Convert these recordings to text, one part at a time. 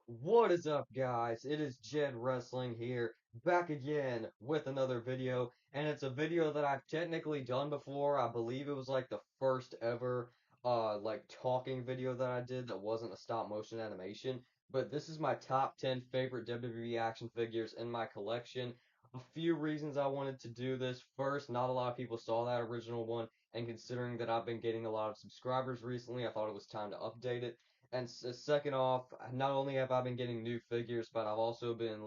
What is up, guys? It is Jed Wrestling here, back again with another video, and it's a video that I've technically done before. I believe it was like the first ever like talking video that I did that wasn't a stop motion animation, but this is my top 10 favorite WWE action figures in my collection. A few reasons I wanted to do this. First, not a lot of people saw that original one, and considering that I've been getting a lot of subscribers recently, I thought it was time to update it. And second off, not only have I been getting new figures, but I've also been,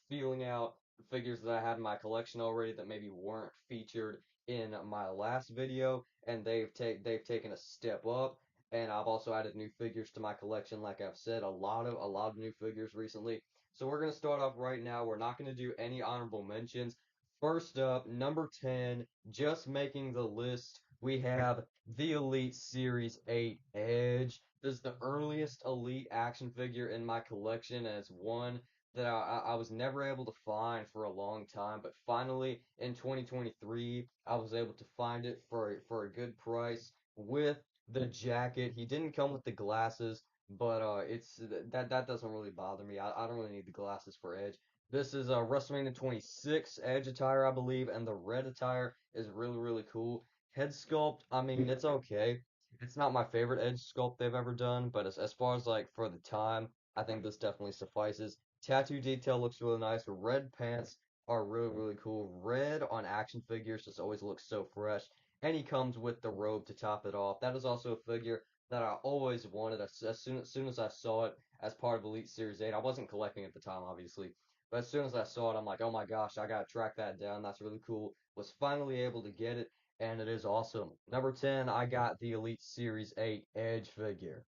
feeling out figures that I had in my collection already that maybe weren't featured in my last video, and they've taken a step up. And I've also added new figures to my collection, like I've said, a lot of new figures recently. So we're gonna start off right now. We're not gonna do any honorable mentions. First up, number 10, just making the list, we have the Elite Series 8 Edge. This is the earliest Elite action figure in my collection, and it's one that I was never able to find for a long time, but finally in 2023 I was able to find it for a good price with the jacket. He didn't come with the glasses, but it's that doesn't really bother me. I don't really need the glasses for Edge. This is WrestleMania 26 Edge attire, I believe, and the red attire is really cool. Head sculpt, I mean, it's okay. It's not my favorite edge sculpt they've ever done, but as far as like for the time, I think this definitely suffices. Tattoo detail looks really nice. Red pants are really cool. Red on action figures just always looks so fresh. And he comes with the robe to top it off. That is also a figure that I always wanted as soon as I saw it as part of Elite Series 8. I wasn't collecting at the time, obviously. But as soon as I saw it, I'm like, oh my gosh, I gotta track that down. That's really cool. Was finally able to get it, and it is awesome. Number 10, I got the Elite Series 8 Edge figure.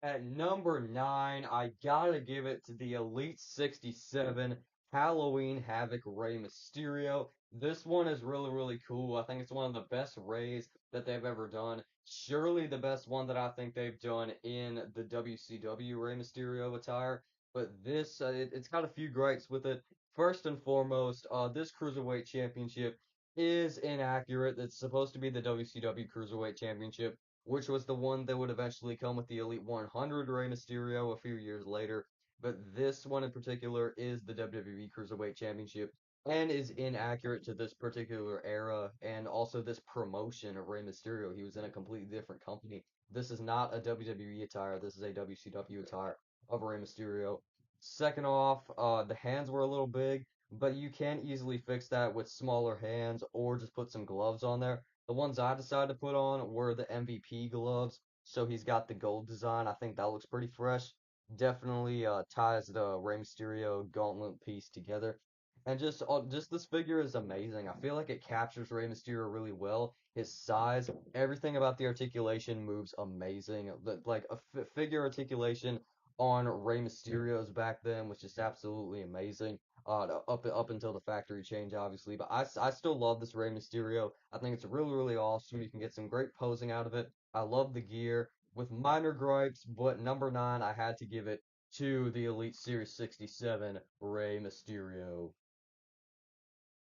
At number 9, I gotta give it to the Elite 67 Halloween Havoc Rey Mysterio. This one is really cool. I think it's one of the best Rays that they've ever done. Surely the best one that I think they've done in the WCW Rey Mysterio attire. But this, it's got a few gripes with it. First and foremost, this Cruiserweight Championship is inaccurate. It's supposed to be the WCW Cruiserweight Championship, which was the one that would eventually come with the Elite 100 Rey Mysterio a few years later. But this one in particular is the WWE Cruiserweight Championship and is inaccurate to this particular era and also this promotion of Rey Mysterio. He was in a completely different company. This is not a WWE attire. This is a WCW attire of Rey Mysterio. Second off, the hands were a little big, but you can easily fix that with smaller hands or just put some gloves on there. The ones I decided to put on were the MVP gloves. So he's got the gold design. I think that looks pretty fresh. Definitely ties the Rey Mysterio gauntlet piece together. And just this figure is amazing. I feel like it captures Rey Mysterio really well. His size, everything about the articulation moves amazing. Like a figure articulation on Rey Mysterio's back then was just absolutely amazing up until the factory change, obviously. But I still love this Rey Mysterio. I think it's really awesome. You can get some great posing out of it. I love the gear with minor gripes, but number 9, I had to give it to the Elite Series 67 Rey Mysterio.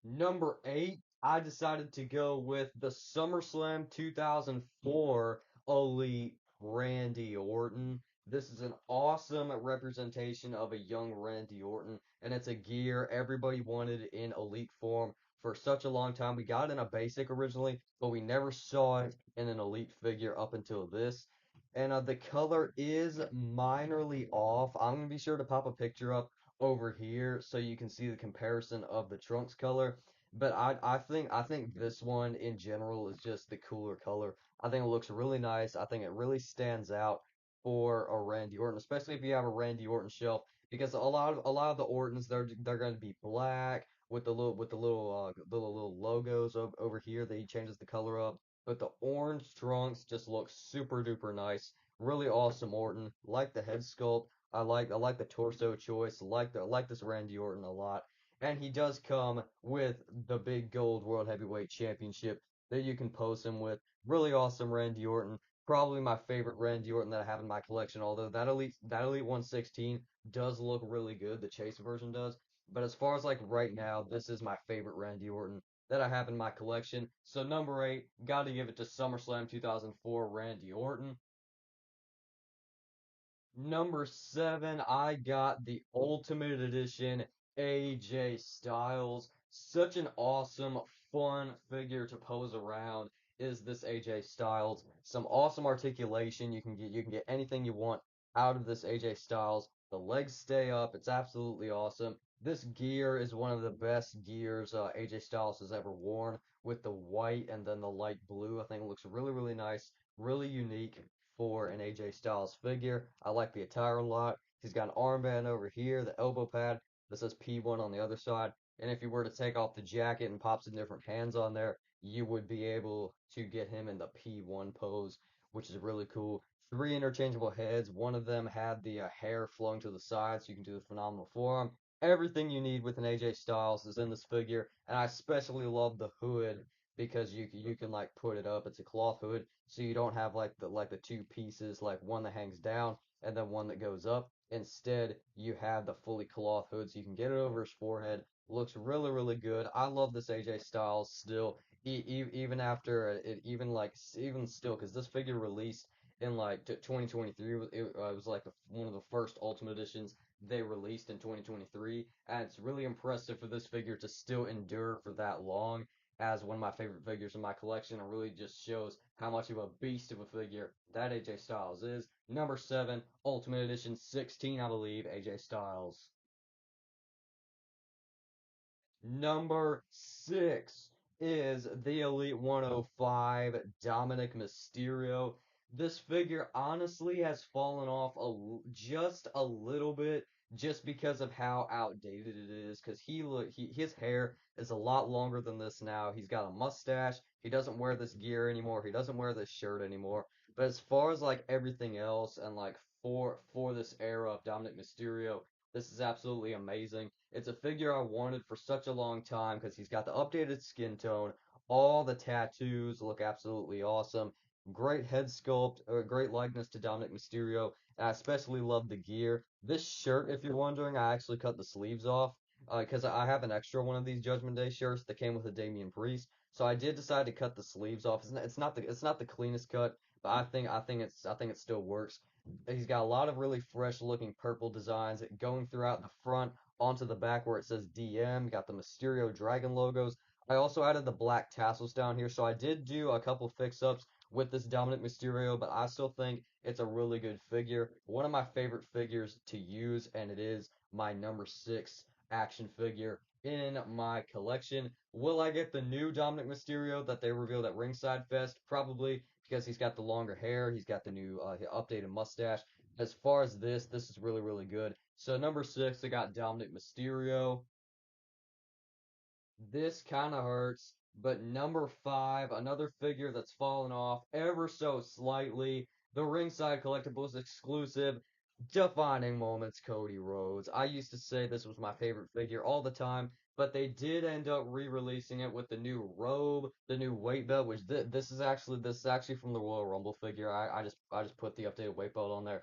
Number 8, I decided to go with the SummerSlam 2004 Elite Randy Orton. This is an awesome representation of a young Randy Orton, and it's a gear everybody wanted in Elite form for such a long time. We got it in a basic originally, but we never saw it in an Elite figure up until this. And the color is minorly off. I'm going to be sure to pop a picture up over here so you can see the comparison of the trunks color. But I think this one in general is just the cooler color. I think it looks really nice. I think it really stands out for a Randy Orton, especially if you have a Randy Orton shelf, because a lot of the Ortons they're going to be black with the little logos over here that he changes the color of. But the orange trunks just look super duper nice. Really awesome Orton. Like the head sculpt. I like the torso choice. I like this Randy Orton a lot. And he does come with the big gold World Heavyweight Championship that you can pose him with. Really awesome Randy Orton. Probably my favorite Randy Orton that I have in my collection, although that Elite 116 does look really good, the Chase version does. But as far as like right now, this is my favorite Randy Orton that I have in my collection. So number 8, gotta give it to SummerSlam 2004 Randy Orton. Number seven, I got the Ultimate Edition AJ Styles. Such an awesome, fun figure to pose around is this AJ Styles. Some awesome articulation. You can get anything you want out of this AJ Styles. The legs stay up. It's absolutely awesome. This gear is one of the best gears AJ Styles has ever worn with the white and then the light blue. I think it looks really, really nice, really unique for an AJ Styles figure. I like the attire a lot. He's got an armband over here, the elbow pad that says P1 on the other side. And if you were to take off the jacket and pop some different hands on there, you would be able to get him in the P1 pose, which is really cool. Three interchangeable heads. One of them had the hair flowing to the side, so you can do the phenomenal forearm. Everything you need with an AJ Styles is in this figure, and I especially love the hood because you can like put it up. It's a cloth hood, so you don't have like the two pieces, like one that hangs down and then one that goes up. Instead, you have the fully cloth hood, so you can get it over his forehead. Looks really, really good. I love this AJ Styles still, even after it, even still, because this figure released in like 2023. It was like one of the first Ultimate Editions they released in 2023, and it's really impressive for this figure to still endure for that long as one of my favorite figures in my collection. It really just shows how much of a beast of a figure that AJ Styles is. Number 7, Ultimate Edition 16, I believe, AJ Styles. Number 6 is the Elite 105 Dominic Mysterio. This figure honestly has fallen off just a little bit just because of how outdated it is. Because his hair is a lot longer than this now. He's got a mustache. He doesn't wear this gear anymore. He doesn't wear this shirt anymore. But as far as like everything else and like for this era of Dominic Mysterio, this is absolutely amazing. It's a figure I wanted for such a long time because he's got the updated skin tone. All the tattoos look absolutely awesome. Great head sculpt, or great likeness to Dominic Mysterio. And I especially love the gear. This shirt, if you're wondering, I actually cut the sleeves off because I have an extra one of these Judgment Day shirts that came with a Damian Priest. So I did decide to cut the sleeves off. It's not the cleanest cut, but I think it still works. He's got a lot of really fresh looking purple designs going throughout the front onto the back where it says DM. Got the Mysterio Dragon logos. I also added the black tassels down here, so I did do a couple fix-ups with this Dominic Mysterio, but I still think it's a really good figure. One of my favorite figures to use, and it is my number 6 action figure in my collection. Will I get the new Dominic Mysterio that they revealed at Ringside Fest? Probably, because he's got the longer hair, he's got the new updated mustache. As far as this is really, really good. So number 6, I got Dominic Mysterio. This kind of hurts, but number 5, another figure that's fallen off ever so slightly. The Ringside Collectibles exclusive, Defining Moments Cody Rhodes. I used to say this was my favorite figure all the time, but they did end up re-releasing it with the new robe, the new weight belt, which this is actually from the Royal Rumble figure. I just put the updated weight belt on there.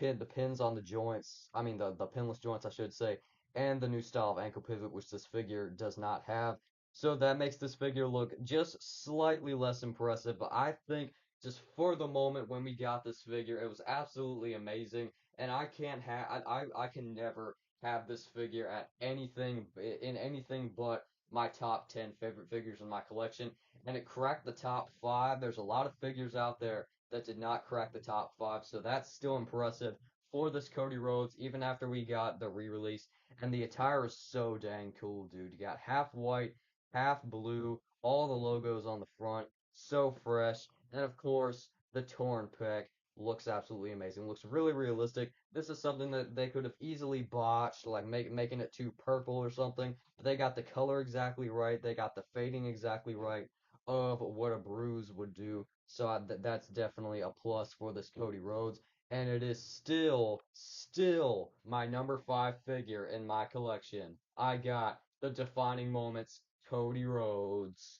The pins on the joints. I mean the pinless joints, I should say, and the new style of ankle pivot, which this figure does not have. So that makes this figure look just slightly less impressive. But I think just for the moment when we got this figure, it was absolutely amazing. And I can't have I can never have this figure at anything in anything but my top 10 favorite figures in my collection. And it cracked the top 5. There's a lot of figures out there that did not crack the top 5, so that's still impressive for this Cody Rhodes, even after we got the re-release. And the attire is so dang cool, dude. You got half white, half blue, all the logos on the front, so fresh. And of course, the torn pec looks absolutely amazing. Looks really realistic. This is something that they could have easily botched, like making it too purple or something. But they got the color exactly right. They got the fading exactly right of what a bruise would do. So that's definitely a plus for this Cody Rhodes. And it is still my number 5 figure in my collection. I got the Defining Moments Cody Rhodes.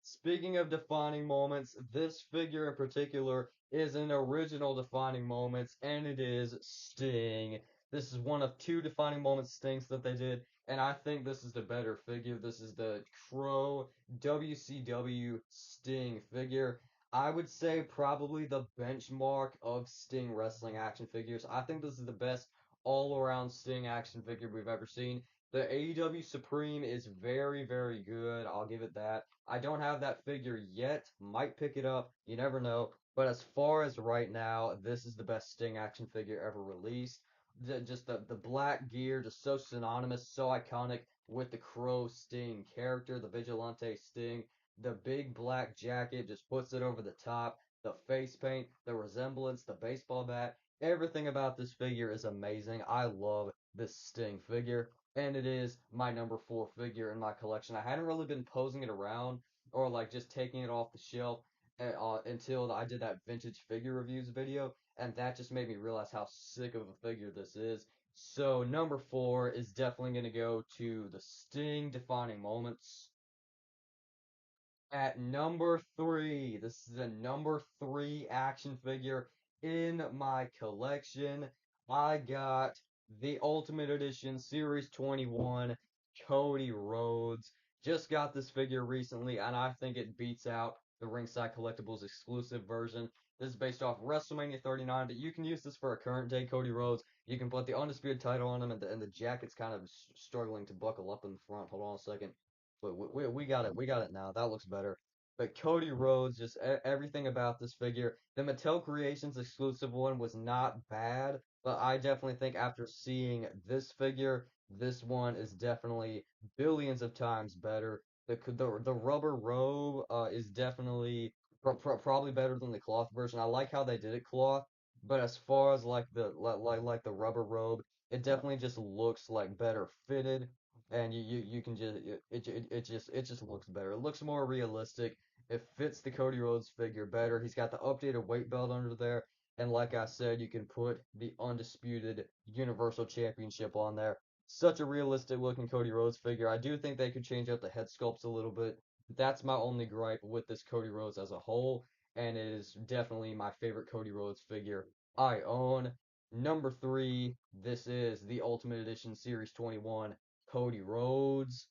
Speaking of defining moments, this figure in particular is an original defining moments, and it is Sting. This is one of two defining moments Stings that they did, and I think this is the better figure. This is the Crow WCW Sting figure. I would say probably the benchmark of Sting wrestling action figures. I think this is the best all-around Sting action figure we've ever seen. The AEW Supreme is very, very good. I'll give it that. I don't have that figure yet. Might pick it up. You never know. But as far as right now, this is the best Sting action figure ever released. Just the black gear, just so synonymous, so iconic with the Crow Sting character, the Vigilante Sting. The big black jacket just puts it over the top. The face paint, the resemblance, the baseball bat, everything about this figure is amazing. I love this Sting figure, and it is my number four figure in my collection. I hadn't really been posing it around or like just taking it off the shelf until I did that vintage figure reviews video, and that just made me realize how sick of a figure this is. So number four is definitely going to go to the Sting defining moments. At number three, this is a number three action figure in my collection. I got the Ultimate Edition Series 21 Cody Rhodes. Just got this figure recently, and I think it beats out the Ringside Collectibles exclusive version. This is based off WrestleMania 39, but you can use this for a current day Cody Rhodes. You can put the Undisputed title on him, and the jacket's kind of struggling to buckle up in the front. Hold on a second. But we got it. We got it now. That looks better. But Cody Rhodes, just everything about this figure. The Mattel Creations exclusive one was not bad, but I definitely think after seeing this figure, this one is definitely billions of times better. The rubber robe is definitely probably better than the cloth version. I like how they did it cloth, but as far as like like the rubber robe, it definitely just looks like better fitted and you can just it just looks better. It looks more realistic. It fits the Cody Rhodes figure better. He's got the updated weight belt under there, and like I said, you can put the undisputed Universal Championship on there. Such a realistic looking Cody Rhodes figure. I do think they could change up the head sculpts a little bit. That's my only gripe with this Cody Rhodes as a whole, and it is definitely my favorite Cody Rhodes figure I own. Number three, this is the Ultimate Edition Series 21 Cody Rhodes.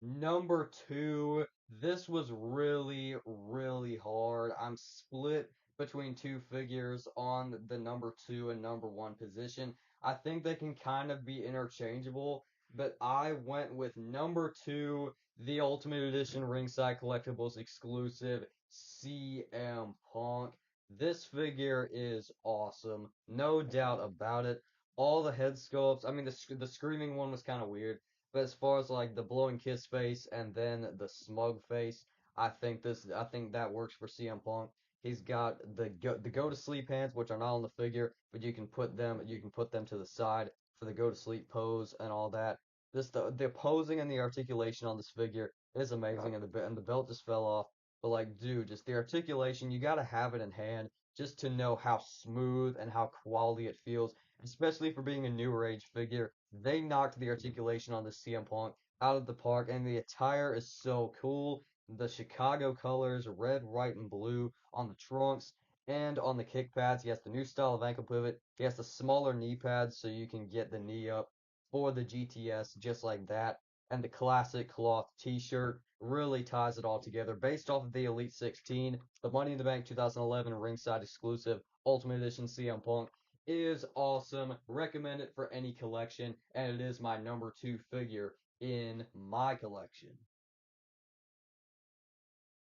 Number two, this was really, really hard. I'm split between two figures on the number two and number one position. I think they can kind of be interchangeable, but I went with number two, the Ultimate Edition Ringside Collectibles exclusive CM Punk. This figure is awesome, no doubt about it. All the head sculpts, I mean, the screaming one was kind of weird. But as far as like the blowing kiss face and then the smug face, I think that works for CM Punk. He's got the go to sleep hands, which are not on the figure, but you can put them to the side for the go to sleep pose and all that. This the posing and the articulation on this figure is amazing, and the belt just fell off. But like, dude, just the articulation, you gotta have it in hand just to know how smooth and how quality it feels, especially for being a newer age figure. They knocked the articulation on the CM Punk out of the park, and the attire is so cool. The Chicago colors, red, white, and blue on the trunks and on the kick pads. He has the new style of ankle pivot. He has the smaller knee pads so you can get the knee up for the GTS just like that. And the classic cloth t-shirt really ties it all together. Based off of the Elite 16, the Money in the Bank 2011 ringside exclusive Ultimate Edition CM Punk is awesome. Recommend it for any collection, and it is my number two figure in my collection.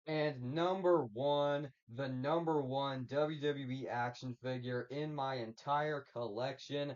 And number one, the number one WWE action figure in my entire collection.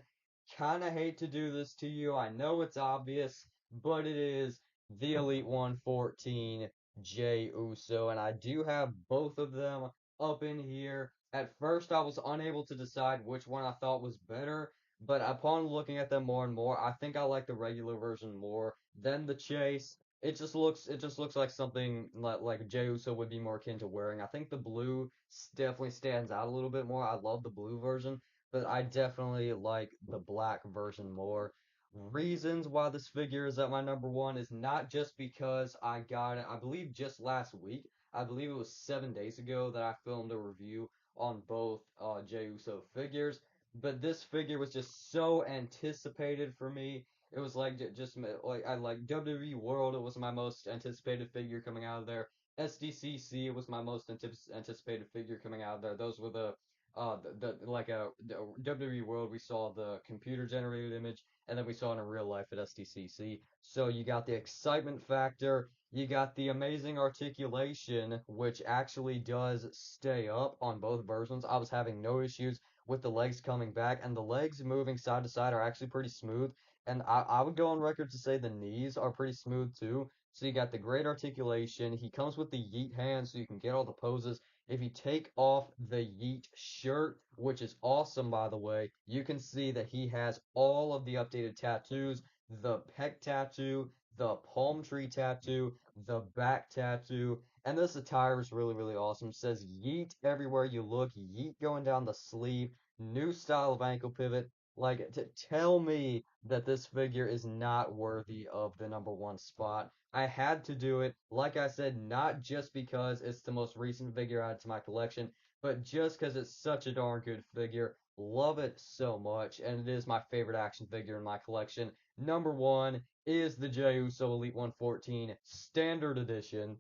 Kinda hate to do this to you. I know it's obvious, but it is the Elite 114 Jey Uso. And I do have both of them up in here. At first, I was unable to decide which one I thought was better, but upon looking at them more and more, I think I like the regular version more than the Chase. It just looks like something like Jey Uso would be more akin to wearing. I think the blue definitely stands out a little bit more. I love the blue version, but I definitely like the black version more. Reasons why this figure is at my number one is not just because I got it, I believe just last week. I believe it was 7 days ago that I filmed a review on both Jey Uso figures, but this figure was just so anticipated for me. It was like just like I like WWE World. It was my most anticipated figure coming out of there. SDCC was my most anticipated figure coming out of there. Those were the like the WWE World. We saw the computer generated image, and then we saw it in real life at SDCC. So you got the excitement factor, you got the amazing articulation, which actually does stay up on both versions. I was having no issues with the legs coming back, and the legs moving side to side are actually pretty smooth. And I would go on record to say the knees are pretty smooth too. So you got the great articulation. He comes with the yeet hand so you can get all the poses. If you take off the yeet shirt, which is awesome by the way, you can see that he has all of the updated tattoos, the pec tattoo, the palm tree tattoo, the back tattoo, and this attire is really, really awesome. It says yeet everywhere you look, yeet going down the sleeve, new style of ankle pivot. Like, to tell me that this figure is not worthy of the number one spot. I had to do it, like I said, not just because it's the most recent figure added to my collection, but just because it's such a darn good figure. Love it so much, and it is my favorite action figure in my collection. Number one is the Jey Uso Elite 114 Standard Edition.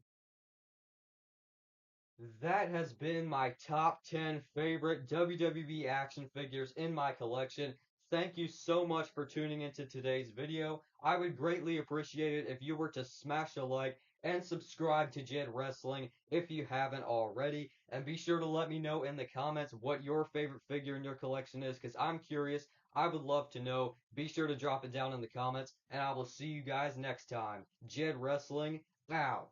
That has been my top 10 favorite WWE action figures in my collection. Thank you so much for tuning into today's video. I would greatly appreciate it if you were to smash a like and subscribe to Jed Wrestling if you haven't already. And be sure to let me know in the comments what your favorite figure in your collection is, because I'm curious. I would love to know. Be sure to drop it down in the comments, and I will see you guys next time. Jed Wrestling out.